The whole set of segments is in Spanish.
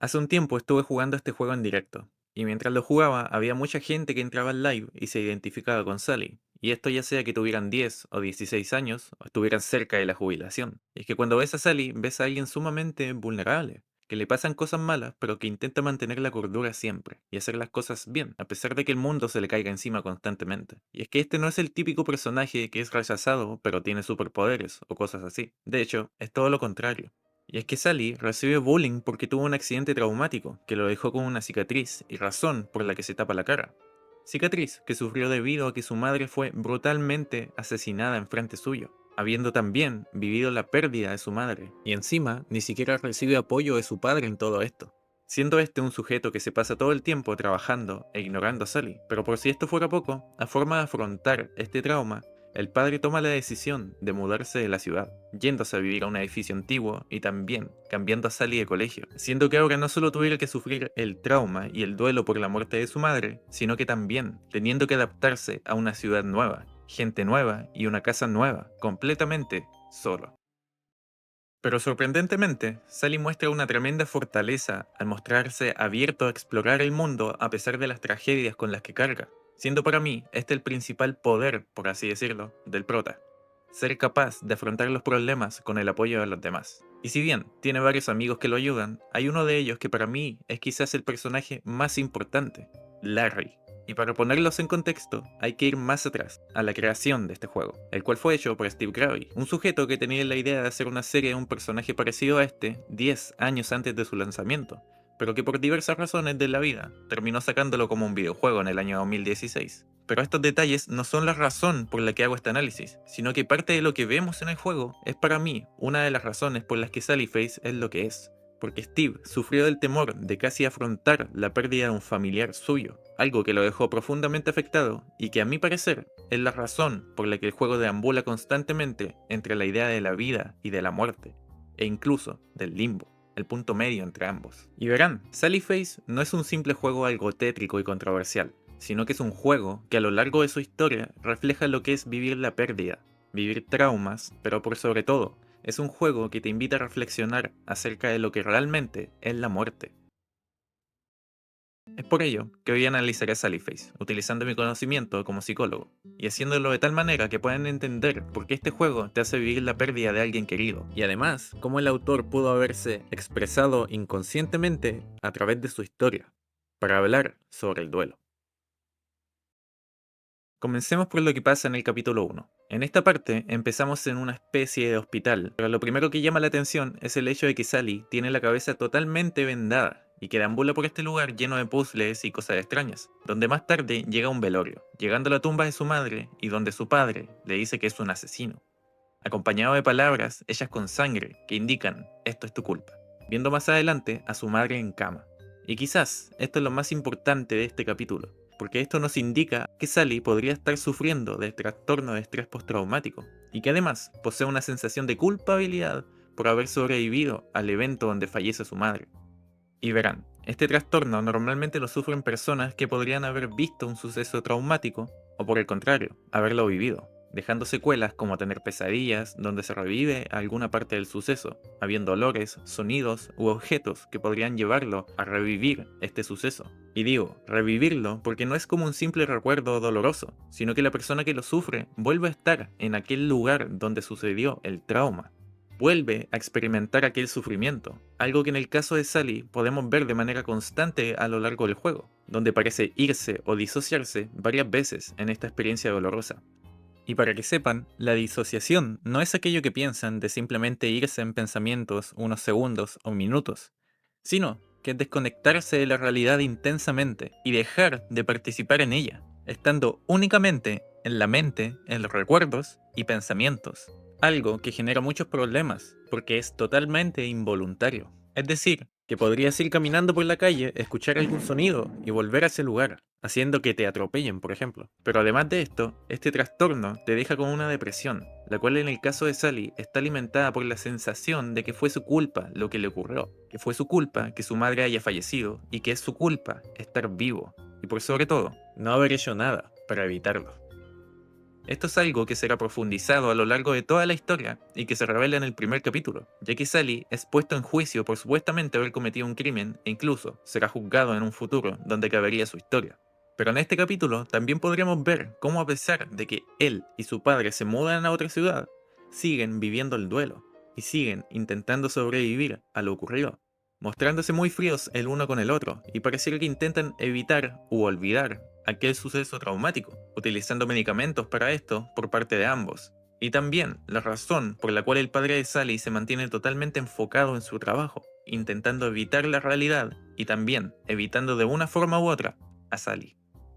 Hace un tiempo estuve jugando este juego en directo, y mientras lo jugaba había mucha gente que entraba al live y se identificaba con Sally, y esto ya sea que tuvieran 10 o 16 años o estuvieran cerca de la jubilación. Y es que cuando ves a Sally, ves a alguien sumamente vulnerable, que le pasan cosas malas, pero que intenta mantener la cordura siempre, y hacer las cosas bien, a pesar de que el mundo se le caiga encima constantemente. Y es que este no es el típico personaje que es rechazado, pero tiene superpoderes, o cosas así. De hecho, es todo lo contrario. Y es que Sally recibe bullying porque tuvo un accidente traumático que lo dejó con una cicatriz y razón por la que se tapa la cara. Cicatriz que sufrió debido a que su madre fue brutalmente asesinada enfrente suyo, habiendo también vivido la pérdida de su madre, y encima ni siquiera recibe apoyo de su padre en todo esto. Siendo este un sujeto que se pasa todo el tiempo trabajando e ignorando a Sally, pero por si esto fuera poco, a forma de afrontar este trauma, el padre toma la decisión de mudarse de la ciudad, yéndose a vivir a un edificio antiguo y también cambiando a Sally de colegio, siendo que ahora no solo tuviera que sufrir el trauma y el duelo por la muerte de su madre, sino que también teniendo que adaptarse a una ciudad nueva, gente nueva y una casa nueva, completamente solo. Pero sorprendentemente, Sally muestra una tremenda fortaleza al mostrarse abierto a explorar el mundo a pesar de las tragedias con las que carga, siendo para mí este el principal poder, por así decirlo, del prota. Ser capaz de afrontar los problemas con el apoyo de los demás. Y si bien tiene varios amigos que lo ayudan, hay uno de ellos que para mí es quizás el personaje más importante, Larry. Y para ponerlos en contexto, hay que ir más atrás, a la creación de este juego, el cual fue hecho por Steve Gravy, un sujeto que tenía la idea de hacer una serie de un personaje parecido a este 10 años antes de su lanzamiento, pero que por diversas razones de la vida terminó sacándolo como un videojuego en el año 2016. Pero estos detalles no son la razón por la que hago este análisis, sino que parte de lo que vemos en el juego es para mí una de las razones por las que Sallyface es lo que es, porque Steve sufrió del temor de casi afrontar la pérdida de un familiar suyo, algo que lo dejó profundamente afectado y que a mi parecer es la razón por la que el juego deambula constantemente entre la idea de la vida y de la muerte, e incluso del limbo, el punto medio entre ambos. Y verán, Sallyface no es un simple juego algo tétrico y controversial, sino que es un juego que a lo largo de su historia refleja lo que es vivir la pérdida, vivir traumas, pero por sobre todo, es un juego que te invita a reflexionar acerca de lo que realmente es la muerte. Es por ello que hoy analizaré Sallyface, utilizando mi conocimiento como psicólogo, y haciéndolo de tal manera que puedan entender por qué este juego te hace vivir la pérdida de alguien querido, y además cómo el autor pudo haberse expresado inconscientemente a través de su historia, para hablar sobre el duelo. Comencemos por lo que pasa en el capítulo 1. En esta parte empezamos en una especie de hospital, pero lo primero que llama la atención es el hecho de que Sally tiene la cabeza totalmente vendada y que deambula por este lugar lleno de puzzles y cosas extrañas, donde más tarde llega un velorio, llegando a la tumba de su madre y donde su padre le dice que es un asesino, acompañado de palabras hechas con sangre que indican esto es tu culpa, viendo más adelante a su madre en cama. Y quizás esto es lo más importante de este capítulo, porque esto nos indica que Sally podría estar sufriendo de trastorno de estrés postraumático, y que además posee una sensación de culpabilidad por haber sobrevivido al evento donde fallece su madre. Y verán, este trastorno normalmente lo sufren personas que podrían haber visto un suceso traumático, o por el contrario, haberlo vivido, dejando secuelas como tener pesadillas donde se revive alguna parte del suceso, habiendo olores, sonidos u objetos que podrían llevarlo a revivir este suceso. Y digo, revivirlo porque no es como un simple recuerdo doloroso, sino que la persona que lo sufre vuelve a estar en aquel lugar donde sucedió el trauma, vuelve a experimentar aquel sufrimiento, algo que en el caso de Sally podemos ver de manera constante a lo largo del juego, donde parece irse o disociarse varias veces en esta experiencia dolorosa. Y para que sepan, la disociación no es aquello que piensan de simplemente irse en pensamientos unos segundos o minutos, sino que es desconectarse de la realidad intensamente y dejar de participar en ella, estando únicamente en la mente, en los recuerdos y pensamientos. Algo que genera muchos problemas, porque es totalmente involuntario. Es decir, que podrías ir caminando por la calle, escuchar algún sonido y volver a ese lugar, haciendo que te atropellen, por ejemplo. Pero además de esto, este trastorno te deja con una depresión, la cual en el caso de Sally está alimentada por la sensación de que fue su culpa lo que le ocurrió, que fue su culpa que su madre haya fallecido y que es su culpa estar vivo, y por sobre todo, no haber hecho nada para evitarlo. Esto es algo que será profundizado a lo largo de toda la historia y que se revela en el primer capítulo, ya que Sally es puesto en juicio por supuestamente haber cometido un crimen e incluso será juzgado en un futuro donde cabería su historia. Pero en este capítulo también podremos ver cómo a pesar de que él y su padre se mudan a otra ciudad, siguen viviendo el duelo y siguen intentando sobrevivir a lo ocurrido, mostrándose muy fríos el uno con el otro y pareciera que intentan evitar u olvidar aquel suceso traumático, utilizando medicamentos para esto por parte de ambos. Y también la razón por la cual el padre de Sally se mantiene totalmente enfocado en su trabajo, intentando evitar la realidad y también evitando de una forma u otra a Sally.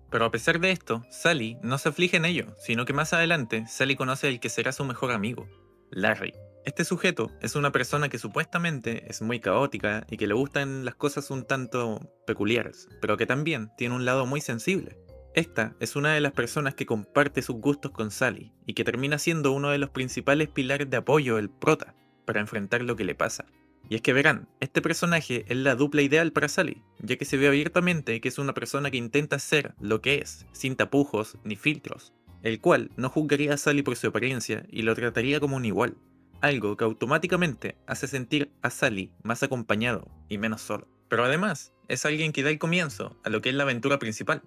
Pero a pesar de esto, Sally no se aflige en ello, sino que más adelante Sally conoce al que será su mejor amigo, Larry. Este sujeto es una persona que supuestamente es muy caótica y que le gustan las cosas un tanto peculiares, pero que también tiene un lado muy sensible. Esta es una de las personas que comparte sus gustos con Sally y que termina siendo uno de los principales pilares de apoyo del prota para enfrentar lo que le pasa. Y es que verán, este personaje es la dupla ideal para Sally, ya que se ve abiertamente que es una persona que intenta ser lo que es, sin tapujos ni filtros, el cual no juzgaría a Sally por su apariencia y lo trataría como un igual, algo que automáticamente hace sentir a Sally más acompañado y menos solo. Pero además, es alguien que da el comienzo a lo que es la aventura principal,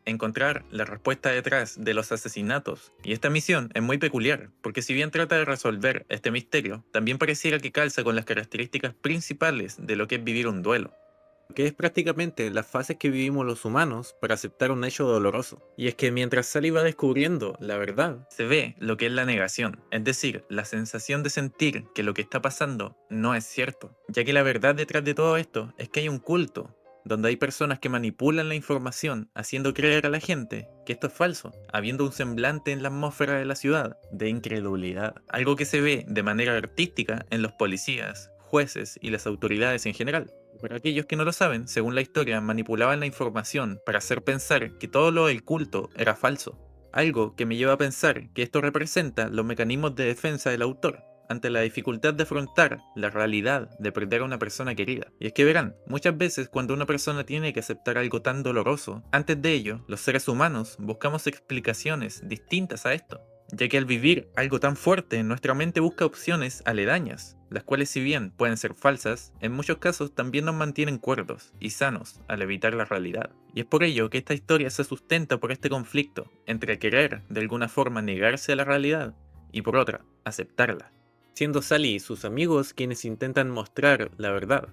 encontrar la respuesta detrás de los asesinatos. Y esta misión es muy peculiar, porque si bien trata de resolver este misterio, también pareciera que calza con las características principales de lo que es vivir un duelo, que es prácticamente las fases que vivimos los humanos para aceptar un hecho doloroso. Y es que mientras Sally va descubriendo la verdad, se ve lo que es la negación, es decir, la sensación de sentir que lo que está pasando no es cierto, ya que la verdad detrás de todo esto es que hay un culto, donde hay personas que manipulan la información haciendo creer a la gente que esto es falso, habiendo un semblante en la atmósfera de la ciudad de incredulidad, algo que se ve de manera artística en los policías, jueces y las autoridades en general. Para aquellos que no lo saben, según la historia, manipulaban la información para hacer pensar que todo lo del culto era falso. Algo que me lleva a pensar que esto representa los mecanismos de defensa del autor ante la dificultad de afrontar la realidad de perder a una persona querida. Y es que verán, muchas veces cuando una persona tiene que aceptar algo tan doloroso, antes de ello, los seres humanos buscamos explicaciones distintas a esto, ya que al vivir algo tan fuerte, nuestra mente busca opciones aledañas, las cuales si bien pueden ser falsas, en muchos casos también nos mantienen cuerdos y sanos al evitar la realidad. Y es por ello que esta historia se sustenta por este conflicto entre querer de alguna forma negarse a la realidad y por otra, aceptarla, siendo Sally y sus amigos quienes intentan mostrar la verdad.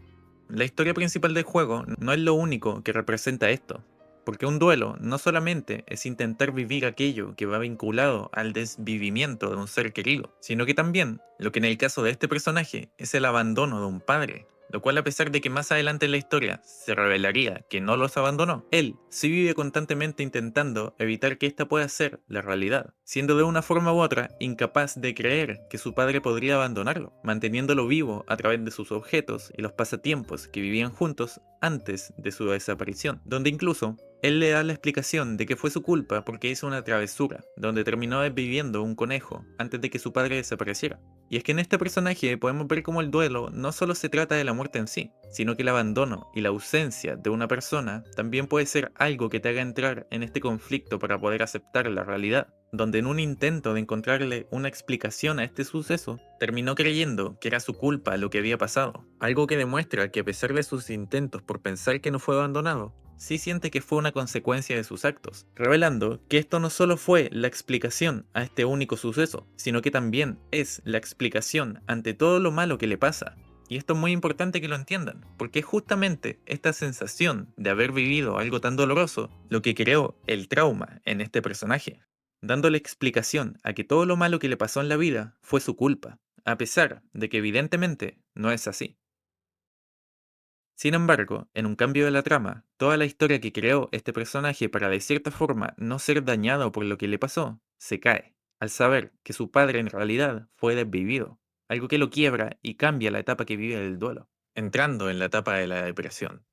La historia principal del juego no es lo único que representa esto, porque un duelo no solamente es intentar vivir aquello que va vinculado al desvivimiento de un ser querido, sino que también, lo que en el caso de este personaje, es el abandono de un padre, lo cual a pesar de que más adelante en la historia se revelaría que no los abandonó, él sí vive constantemente intentando evitar que esta pueda ser la realidad, siendo de una forma u otra incapaz de creer que su padre podría abandonarlo, manteniéndolo vivo a través de sus objetos y los pasatiempos que vivían juntos antes de su desaparición, donde incluso él le da la explicación de que fue su culpa porque hizo una travesura, donde terminó desviviendo un conejo antes de que su padre desapareciera. Y es que en este personaje podemos ver cómo el duelo no solo se trata de la muerte en sí, sino que el abandono y la ausencia de una persona también puede ser algo que te haga entrar en este conflicto para poder aceptar la realidad, donde en un intento de encontrarle una explicación a este suceso, terminó creyendo que era su culpa lo que había pasado, algo que demuestra que a pesar de sus intentos por pensar que no fue abandonado, sí siente que fue una consecuencia de sus actos, revelando que esto no solo fue la explicación a este único suceso, sino que también es la explicación ante todo lo malo que le pasa. Y esto es muy importante que lo entiendan, porque es justamente esta sensación de haber vivido algo tan doloroso lo que creó el trauma en este personaje, dándole explicación a que todo lo malo que le pasó en la vida fue su culpa, a pesar de que evidentemente no es así. Sin embargo, en un cambio de la trama, toda la historia que creó este personaje para de cierta forma no ser dañado por lo que le pasó, se cae, al saber que su padre en realidad fue desvivido, algo que lo quiebra y cambia la etapa que vive del duelo, entrando en la etapa de la depresión.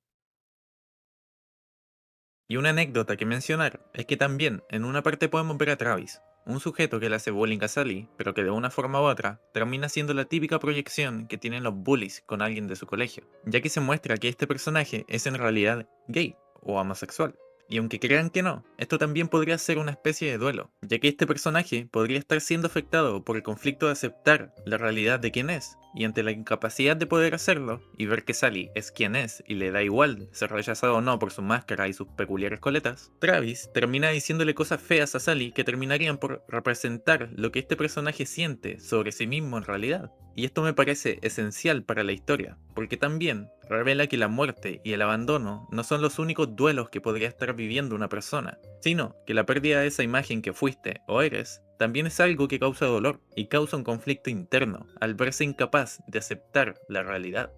Y una anécdota que mencionar es que también en una parte podemos ver a Travis, un sujeto que le hace bullying a Sally, pero que de una forma u otra termina siendo la típica proyección que tienen los bullies con alguien de su colegio, ya que se muestra que este personaje es en realidad gay o homosexual. Y aunque crean que no, esto también podría ser una especie de duelo, ya que este personaje podría estar siendo afectado por el conflicto de aceptar la realidad de quién es, y ante la incapacidad de poder hacerlo, y ver que Sally es quien es y le da igual ser rechazado o no por su máscara y sus peculiares coletas, Travis termina diciéndole cosas feas a Sally que terminarían por representar lo que este personaje siente sobre sí mismo en realidad. Y esto me parece esencial para la historia, porque también revela que la muerte y el abandono no son los únicos duelos que podría estar viviendo una persona, sino que la pérdida de esa imagen que fuiste o eres también es algo que causa dolor y causa un conflicto interno al verse incapaz de aceptar la realidad.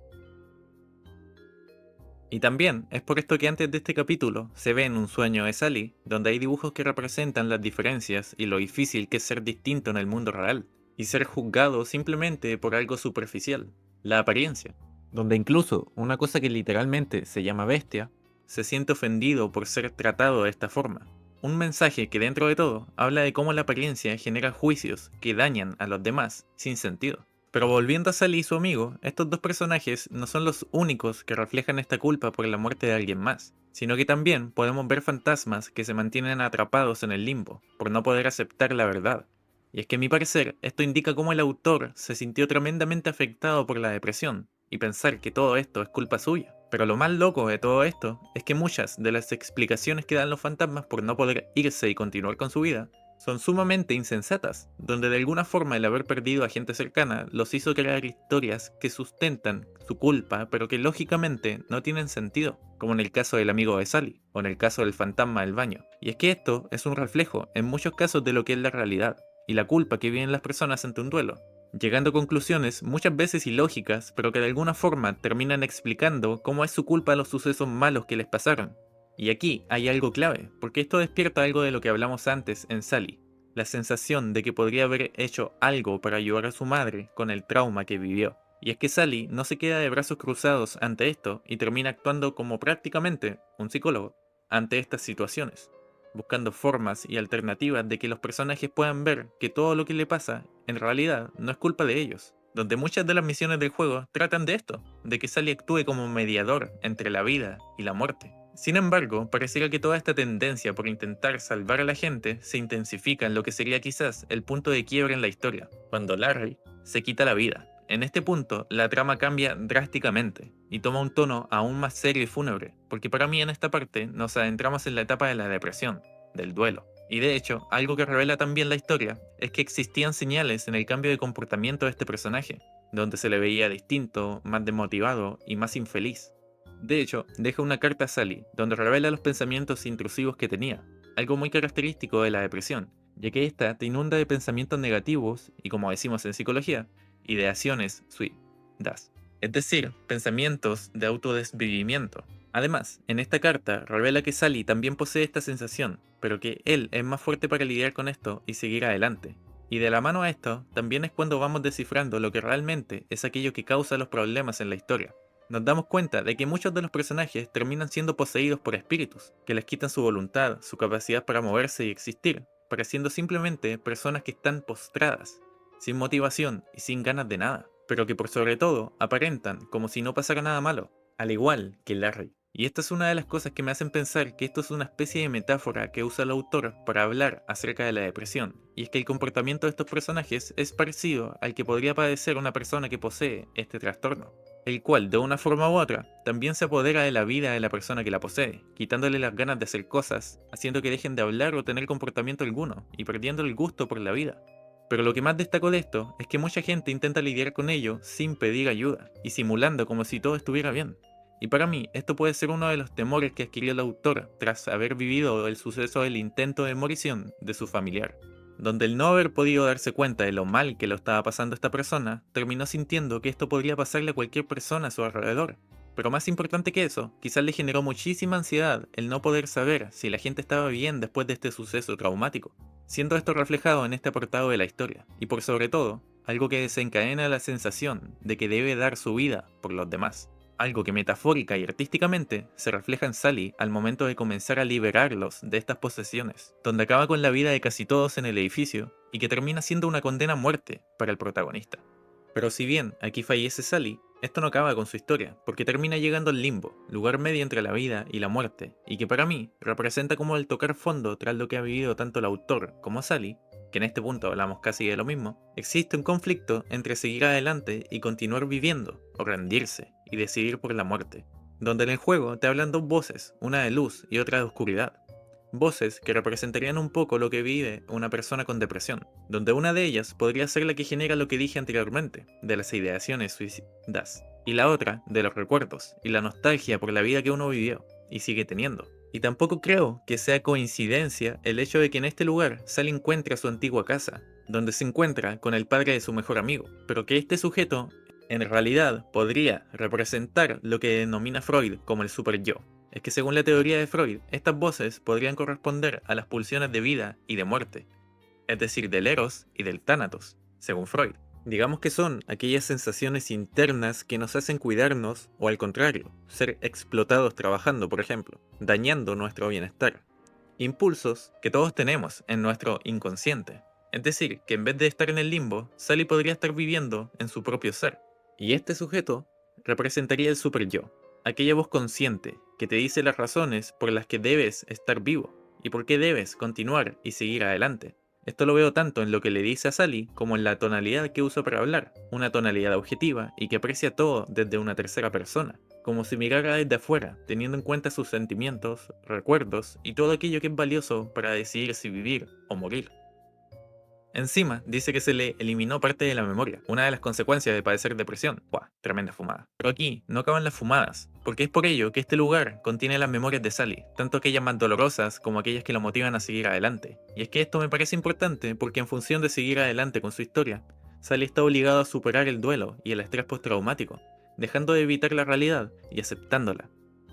Y también es por esto que antes de este capítulo se ve en un sueño de Sally, donde hay dibujos que representan las diferencias y lo difícil que es ser distinto en el mundo real, y ser juzgado simplemente por algo superficial, la apariencia, donde incluso una cosa que literalmente se llama bestia, se siente ofendido por ser tratado de esta forma. Un mensaje que dentro de todo habla de cómo la apariencia genera juicios que dañan a los demás sin sentido. Pero volviendo a Sally y su amigo, estos dos personajes no son los únicos que reflejan esta culpa por la muerte de alguien más, sino que también podemos ver fantasmas que se mantienen atrapados en el limbo, por no poder aceptar la verdad. Y es que a mi parecer, esto indica cómo el autor se sintió tremendamente afectado por la depresión, y pensar que todo esto es culpa suya. Pero lo más loco de todo esto es que muchas de las explicaciones que dan los fantasmas por no poder irse y continuar con su vida son sumamente insensatas, donde de alguna forma el haber perdido a gente cercana los hizo crear historias que sustentan su culpa, pero que lógicamente no tienen sentido, como en el caso del amigo de Sally, o en el caso del fantasma del baño. Y es que esto es un reflejo, en muchos casos, de lo que es la realidad, y la culpa que viven las personas ante un duelo, llegando a conclusiones muchas veces ilógicas, pero que de alguna forma terminan explicando cómo es su culpa los sucesos malos que les pasaron. Y aquí hay algo clave, porque esto despierta algo de lo que hablamos antes en Sally, la sensación de que podría haber hecho algo para ayudar a su madre con el trauma que vivió. Y es que Sally no se queda de brazos cruzados ante esto y termina actuando como prácticamente un psicólogo ante estas situaciones, buscando formas y alternativas de que los personajes puedan ver que todo lo que le pasa en realidad no es culpa de ellos, donde muchas de las misiones del juego tratan de esto, de que Sally actúe como mediador entre la vida y la muerte. Sin embargo, pareciera que toda esta tendencia por intentar salvar a la gente se intensifica en lo que sería quizás el punto de quiebre en la historia, cuando Larry se quita la vida. En este punto, la trama cambia drásticamente y toma un tono aún más serio y fúnebre, porque para mí en esta parte nos adentramos en la etapa de la depresión, del duelo. Y de hecho, algo que revela también la historia es que existían señales en el cambio de comportamiento de este personaje, donde se le veía distinto, más desmotivado y más infeliz. De hecho, deja una carta a Sally, donde revela los pensamientos intrusivos que tenía, algo muy característico de la depresión, ya que esta te inunda de pensamientos negativos y, como decimos en psicología, ideaciones suicidas, es decir, pensamientos de autodesvivimiento. Además, en esta carta revela que Sally también posee esta sensación, pero que él es más fuerte para lidiar con esto y seguir adelante. Y de la mano a esto, también es cuando vamos descifrando lo que realmente es aquello que causa los problemas en la historia. Nos damos cuenta de que muchos de los personajes terminan siendo poseídos por espíritus, que les quitan su voluntad, su capacidad para moverse y existir, pareciendo simplemente personas que están postradas, sin motivación y sin ganas de nada, pero que por sobre todo aparentan como si no pasara nada malo, al igual que Larry. Y esta es una de las cosas que me hacen pensar que esto es una especie de metáfora que usa el autor para hablar acerca de la depresión, y es que el comportamiento de estos personajes es parecido al que podría padecer una persona que posee este trastorno, el cual de una forma u otra también se apodera de la vida de la persona que la posee, quitándole las ganas de hacer cosas, haciendo que dejen de hablar o tener comportamiento alguno, y perdiendo el gusto por la vida. Pero lo que más destaco de esto es que mucha gente intenta lidiar con ello sin pedir ayuda, y simulando como si todo estuviera bien. Y para mí, esto puede ser uno de los temores que adquirió el autor tras haber vivido el suceso del intento de morición de su familiar, donde el no haber podido darse cuenta de lo mal que lo estaba pasando a esta persona, terminó sintiendo que esto podría pasarle a cualquier persona a su alrededor. Pero más importante que eso, quizás le generó muchísima ansiedad el no poder saber si la gente estaba bien después de este suceso traumático, siendo esto reflejado en este apartado de la historia, y por sobre todo, algo que desencadena la sensación de que debe dar su vida por los demás. Algo que metafórica y artísticamente se refleja en Sally al momento de comenzar a liberarlos de estas posesiones, donde acaba con la vida de casi todos en el edificio y que termina siendo una condena a muerte para el protagonista. Pero si bien aquí fallece Sally, Esto no acaba con su historia, porque termina llegando al limbo, lugar medio entre la vida y la muerte, y que para mí representa como el tocar fondo tras lo que ha vivido tanto el autor como Sally, que en este punto hablamos casi de lo mismo, existe un conflicto entre seguir adelante y continuar viviendo, o rendirse, y decidir por la muerte, donde en el juego te hablan dos voces, una de luz y otra de oscuridad. Voces que representarían un poco lo que vive una persona con depresión, donde una de ellas podría ser la que genera lo que dije anteriormente, de las ideaciones suicidas, y la otra de los recuerdos y la nostalgia por la vida que uno vivió y sigue teniendo. Y tampoco creo que sea coincidencia el hecho de que en este lugar Sally encuentra su antigua casa, donde se encuentra con el padre de su mejor amigo, pero que este sujeto en realidad podría representar lo que denomina Freud como el super yo. Es que según la teoría de Freud, estas voces podrían corresponder a las pulsiones de vida y de muerte, es decir, del Eros y del Tánatos, según Freud. Digamos que son aquellas sensaciones internas que nos hacen cuidarnos o al contrario, ser explotados trabajando, por ejemplo, dañando nuestro bienestar. Impulsos que todos tenemos en nuestro inconsciente. Es decir, que en vez de estar en el limbo, Sally podría estar viviendo en su propio ser. Y este sujeto representaría el super yo, aquella voz consciente que te dice las razones por las que debes estar vivo y por qué debes continuar y seguir adelante. Esto lo veo tanto en lo que le dice a Sally como en la tonalidad que usa para hablar, una tonalidad objetiva y que aprecia todo desde una tercera persona, como si mirara desde afuera, teniendo en cuenta sus sentimientos, recuerdos y todo aquello que es valioso para decidir si vivir o morir. Encima, dice que se le eliminó parte de la memoria, una de las consecuencias de padecer depresión. ¡Buah! Tremenda fumada. Pero aquí no acaban las fumadas, porque es por ello que este lugar contiene las memorias de Sally, tanto aquellas más dolorosas como aquellas que lo motivan a seguir adelante. Y es que esto me parece importante porque en función de seguir adelante con su historia, Sally está obligado a superar el duelo y el estrés postraumático, dejando de evitar la realidad y aceptándola.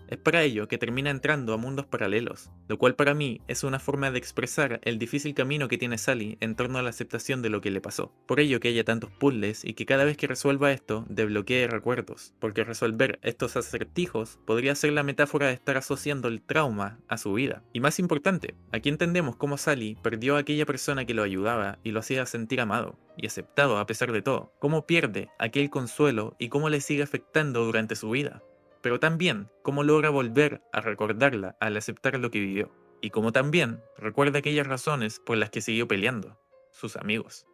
Es para ello que termina entrando a mundos paralelos, lo cual para mí es una forma de expresar el difícil camino que tiene Sally en torno a la aceptación de lo que le pasó. Por ello que haya tantos puzzles y que cada vez que resuelva esto desbloquee recuerdos, porque resolver estos acertijos podría ser la metáfora de estar asociando el trauma a su vida. Y más importante, aquí entendemos cómo Sally perdió a aquella persona que lo ayudaba y lo hacía sentir amado y aceptado a pesar de todo, cómo pierde aquel consuelo y cómo le sigue afectando durante su vida, pero también cómo logra volver a recordarla al aceptar lo que vivió, y cómo también recuerda aquellas razones por las que siguió peleando, sus amigos.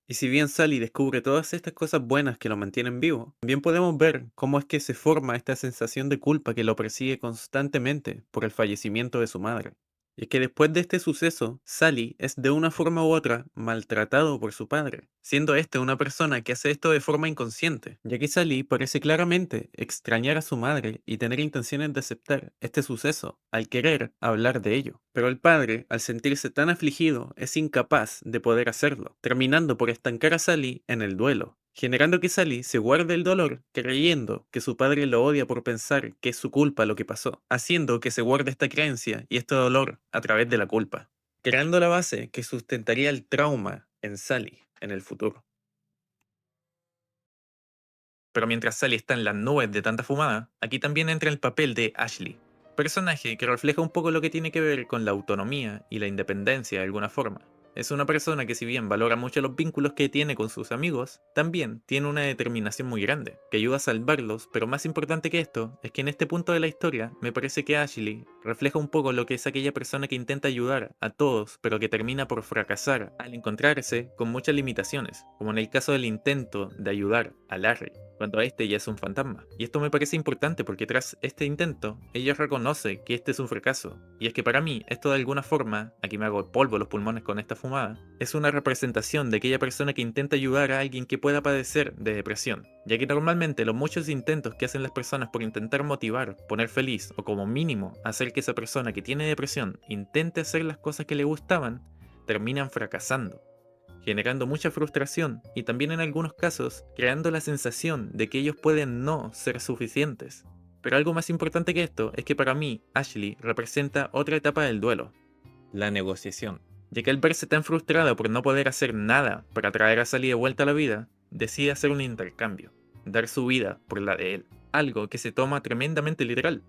Y si bien Sally descubre todas estas cosas buenas que lo mantienen vivo, también podemos ver cómo es que se forma esta sensación de culpa que lo persigue constantemente por el fallecimiento de su madre. Y es que después de este suceso, Sally es de una forma u otra maltratado por su padre, siendo este una persona que hace esto de forma inconsciente, ya que Sally parece claramente extrañar a su madre y tener intenciones de aceptar este suceso, al querer hablar de ello. Pero el padre, al sentirse tan afligido, es incapaz de poder hacerlo, terminando por estancar a Sally en el duelo, generando que Sally se guarde el dolor creyendo que su padre lo odia por pensar que es su culpa lo que pasó, haciendo que se guarde esta creencia y este dolor a través de la culpa, creando la base que sustentaría el trauma en Sally en el futuro. Pero mientras Sally está en las nubes de tanta fumada, aquí también entra el papel de Ashley, personaje que refleja un poco lo que tiene que ver con la autonomía y la independencia de alguna forma. Es una persona que si bien valora mucho los vínculos que tiene con sus amigos, también tiene una determinación muy grande, que ayuda a salvarlos, pero más importante que esto, es que en este punto de la historia, me parece que Ashley refleja un poco lo que es aquella persona que intenta ayudar a todos, pero que termina por fracasar al encontrarse con muchas limitaciones, como en el caso del intento de ayudar a Larry, cuando este ya es un fantasma. Y esto me parece importante porque tras este intento, ella reconoce que este es un fracaso. Y es que para mí, esto de alguna forma, aquí me hago polvo los pulmones con esta fumada, es una representación de aquella persona que intenta ayudar a alguien que pueda padecer de depresión. Ya que normalmente los muchos intentos que hacen las personas por intentar motivar, poner feliz o como mínimo hacer que esa persona que tiene depresión intente hacer las cosas que le gustaban, terminan fracasando, generando mucha frustración y también en algunos casos creando la sensación de que ellos pueden no ser suficientes. Pero algo más importante que esto es que para mí Ashley representa otra etapa del duelo, la negociación, ya que al verse tan frustrada por no poder hacer nada para traer a Sally de vuelta a la vida, decide hacer un intercambio, dar su vida por la de él, algo que se toma tremendamente literal,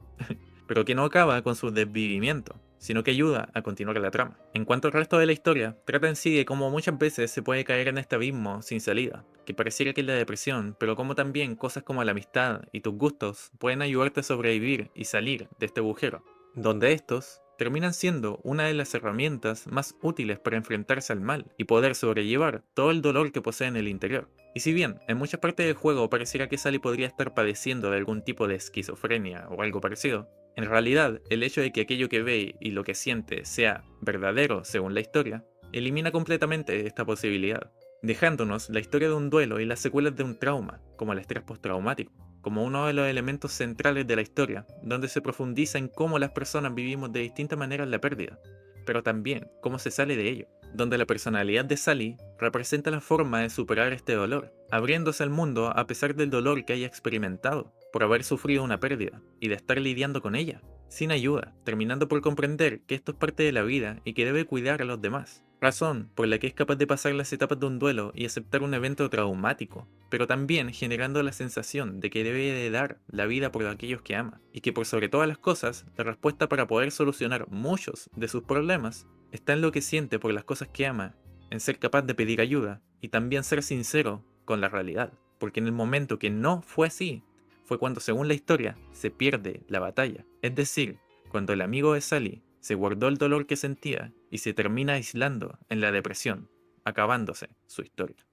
pero que no acaba con su desvivimiento, sino que ayuda a continuar la trama. En cuanto al resto de la historia, trata en sí de cómo muchas veces se puede caer en este abismo sin salida, que pareciera que es la depresión, pero como también cosas como la amistad y tus gustos pueden ayudarte a sobrevivir y salir de este agujero, donde estos terminan siendo una de las herramientas más útiles para enfrentarse al mal y poder sobrellevar todo el dolor que posee en el interior. Y si bien en muchas partes del juego pareciera que Sally podría estar padeciendo de algún tipo de esquizofrenia o algo parecido, en realidad el hecho de que aquello que ve y lo que siente sea verdadero según la historia, elimina completamente esta posibilidad, dejándonos la historia de un duelo y las secuelas de un trauma, como el estrés postraumático, como uno de los elementos centrales de la historia, donde se profundiza en cómo las personas vivimos de distintas maneras la pérdida, pero también cómo se sale de ello, donde la personalidad de Sally representa la forma de superar este dolor, abriéndose al mundo a pesar del dolor que haya experimentado, por haber sufrido una pérdida, y de estar lidiando con ella, sin ayuda, terminando por comprender que esto es parte de la vida y que debe cuidar a los demás. Razón por la que es capaz de pasar las etapas de un duelo y aceptar un evento traumático, pero también generando la sensación de que debe de dar la vida por aquellos que ama, y que por sobre todas las cosas, la respuesta para poder solucionar muchos de sus problemas está en lo que siente por las cosas que ama, en ser capaz de pedir ayuda y también ser sincero con la realidad, porque en el momento que no fue así, fue cuando según la historia se pierde la batalla, es decir, cuando el amigo de Sally se guardó el dolor que sentía y se termina aislando en la depresión, acabándose su historia.